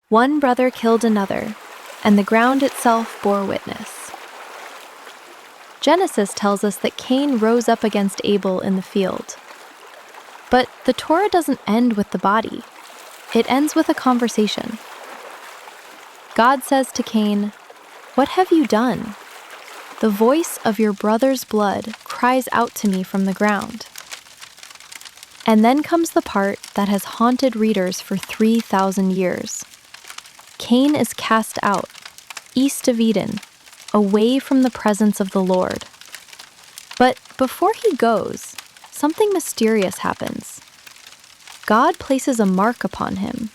One brother killed another, and the ground itself bore witness. Genesis tells us that Cain rose up against Abel in the field. But the Torah doesn't end with the body. It ends with a conversation. God says to Cain, "What have you done? The voice of your brother's blood cries out to me from the ground." And then comes the part that has haunted readers for 3,000 years. Cain is cast out, east of Eden, away from the presence of the Lord. But before he goes, something mysterious happens. God places a mark upon him,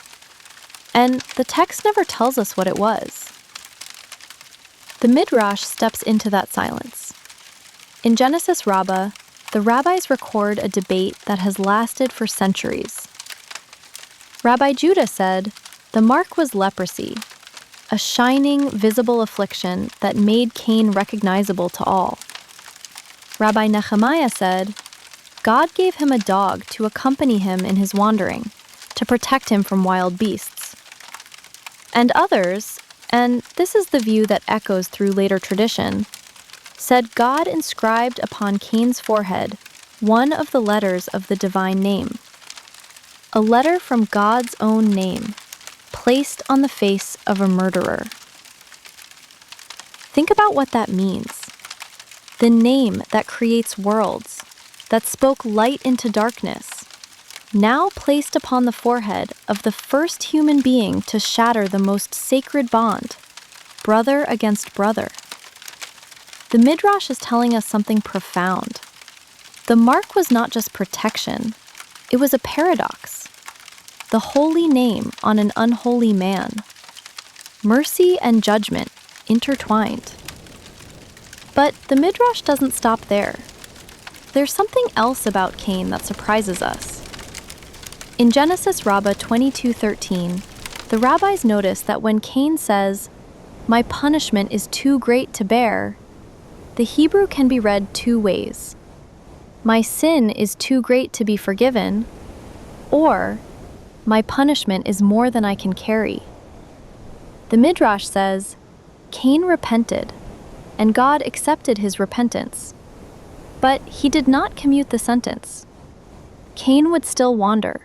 and the text never tells us what it was. The Midrash steps into that silence. In Genesis Rabbah, the rabbis record a debate that has lasted for centuries. Rabbi Judah said, the mark was leprosy, a shining, visible affliction that made Cain recognizable to all. Rabbi Nehemiah said, God gave him a dog to accompany him in his wandering, to protect him from wild beasts. And others, and this is the view that echoes through later tradition, said God inscribed upon Cain's forehead one of the letters of the divine name. A letter from God's own name, placed on the face of a murderer. Think about what that means. The name that creates worlds, that spoke light into darkness, now placed upon the forehead of the first human being to shatter the most sacred bond, brother against brother. The Midrash is telling us something profound. The mark was not just protection, it was a paradox. The holy name on an unholy man. Mercy and judgment intertwined. But the Midrash doesn't stop there. There's something else about Cain that surprises us. In Genesis Rabbah 22:13, the rabbis notice that when Cain says, "My punishment is too great to bear," the Hebrew can be read two ways. "My sin is too great to be forgiven," or "My punishment is more than I can carry." The Midrash says, Cain repented, and God accepted his repentance. But he did not commute the sentence. Cain would still wander.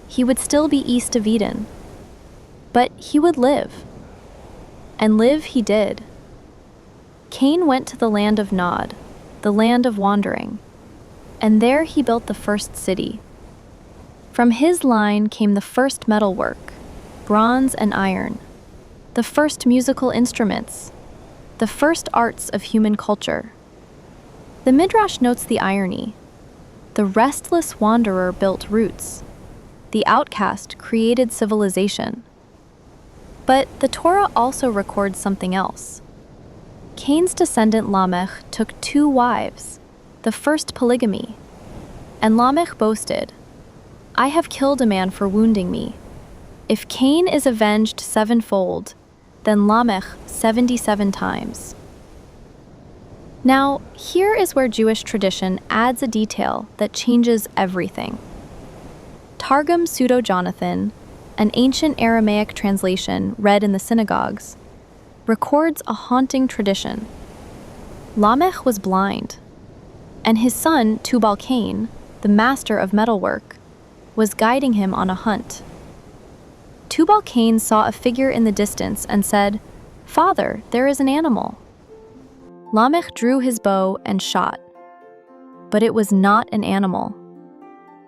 He would still be east of Eden. But he would live. And live he did. Cain went to the land of Nod, the land of wandering, and there he built the first city. From his line came the first metalwork, bronze and iron, the first musical instruments, the first arts of human culture. The Midrash notes the irony. The restless wanderer built roots. The outcast created civilization. But the Torah also records something else. Cain's descendant Lamech took 2 wives, the first polygamy, and Lamech boasted, "I have killed a man for wounding me. If Cain is avenged 7-fold, then Lamech 77 times." Now, here is where Jewish tradition adds a detail that changes everything. Targum Pseudo-Jonathan, an ancient Aramaic translation read in the synagogues, records a haunting tradition. Lamech was blind, and his son Tubal-Cain, the master of metalwork, was guiding him on a hunt. Tubal-Cain saw a figure in the distance and said, "Father, there is an animal." Lamech drew his bow and shot. But it was not an animal.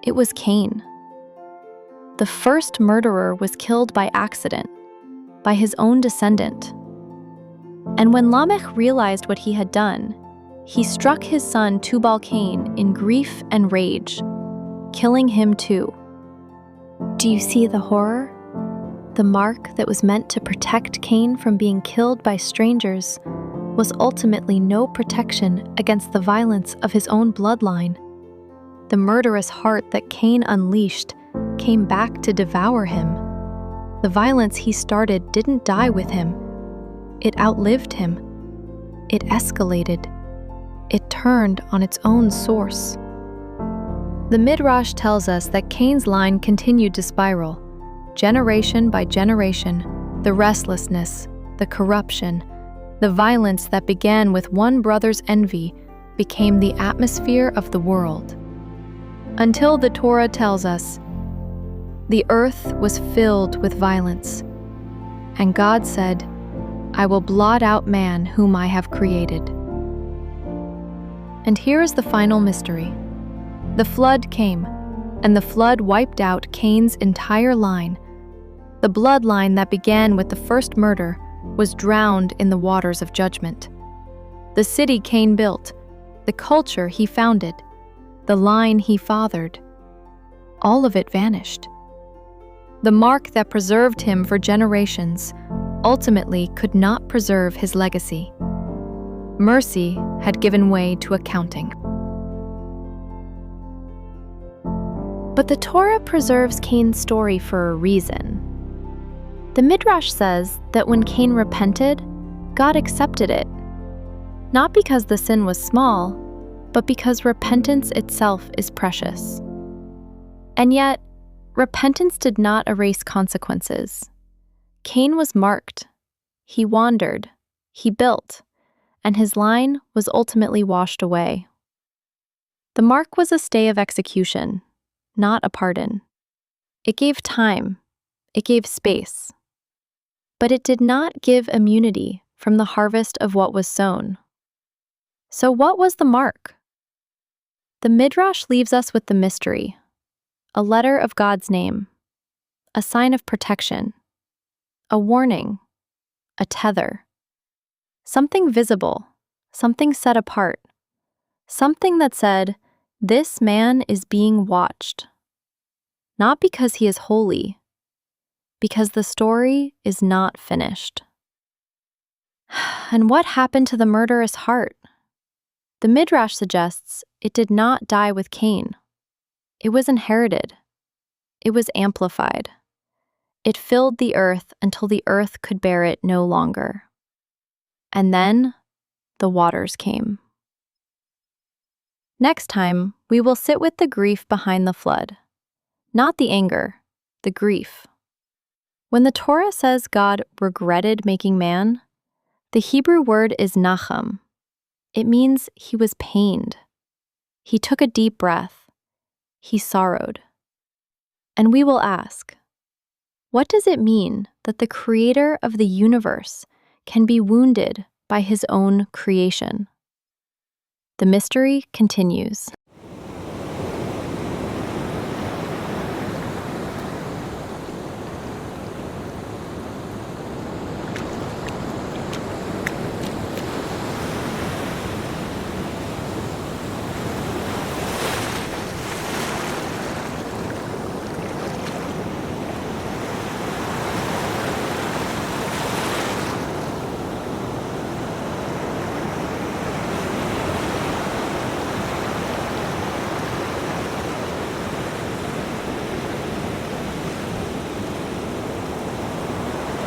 It was Cain. The first murderer was killed by accident, by his own descendant. And when Lamech realized what he had done, he struck his son Tubal-Cain in grief and rage, killing him too. Do you see the horror? The mark that was meant to protect Cain from being killed by strangers was ultimately no protection against the violence of his own bloodline. The murderous heart that Cain unleashed came back to devour him. The violence he started didn't die with him. It outlived him. It escalated. It turned on its own source. The Midrash tells us that Cain's line continued to spiral. Generation by generation, the restlessness, the corruption, the violence that began with one brother's envy became the atmosphere of the world. Until the Torah tells us, the earth was filled with violence, and God said, I will blot out man whom I have created. And here is the final mystery. The flood came, and the flood wiped out Cain's entire line. The bloodline that began with the first murder was drowned in the waters of judgment. The city Cain built, the culture he founded, the line he fathered, all of it vanished. The mark that preserved him for generations ultimately could not preserve his legacy. Mercy had given way to accounting. But the Torah preserves Cain's story for a reason. The Midrash says that when Cain repented, God accepted it, not because the sin was small, but because repentance itself is precious. And yet, repentance did not erase consequences. Cain was marked. He wandered. He built. And his line was ultimately washed away. The mark was a stay of execution, not a pardon. It gave time. It gave space. But it did not give immunity from the harvest of what was sown. So what was the mark? The Midrash leaves us with the mystery, a letter of God's name, a sign of protection, a warning, a tether, something visible, something set apart, something that said, this man is being watched, not because he is holy, because the story is not finished. And what happened to the murderous heart? The Midrash suggests it did not die with Cain. It was inherited. It was amplified. It filled the earth until the earth could bear it no longer. And then the waters came. Next time, we will sit with the grief behind the flood. Not the anger, the grief. When the Torah says God regretted making man, the Hebrew word is nacham. It means he was pained. He took a deep breath. He sorrowed. And we will ask, what does it mean that the creator of the universe can be wounded by his own creation? The mystery continues.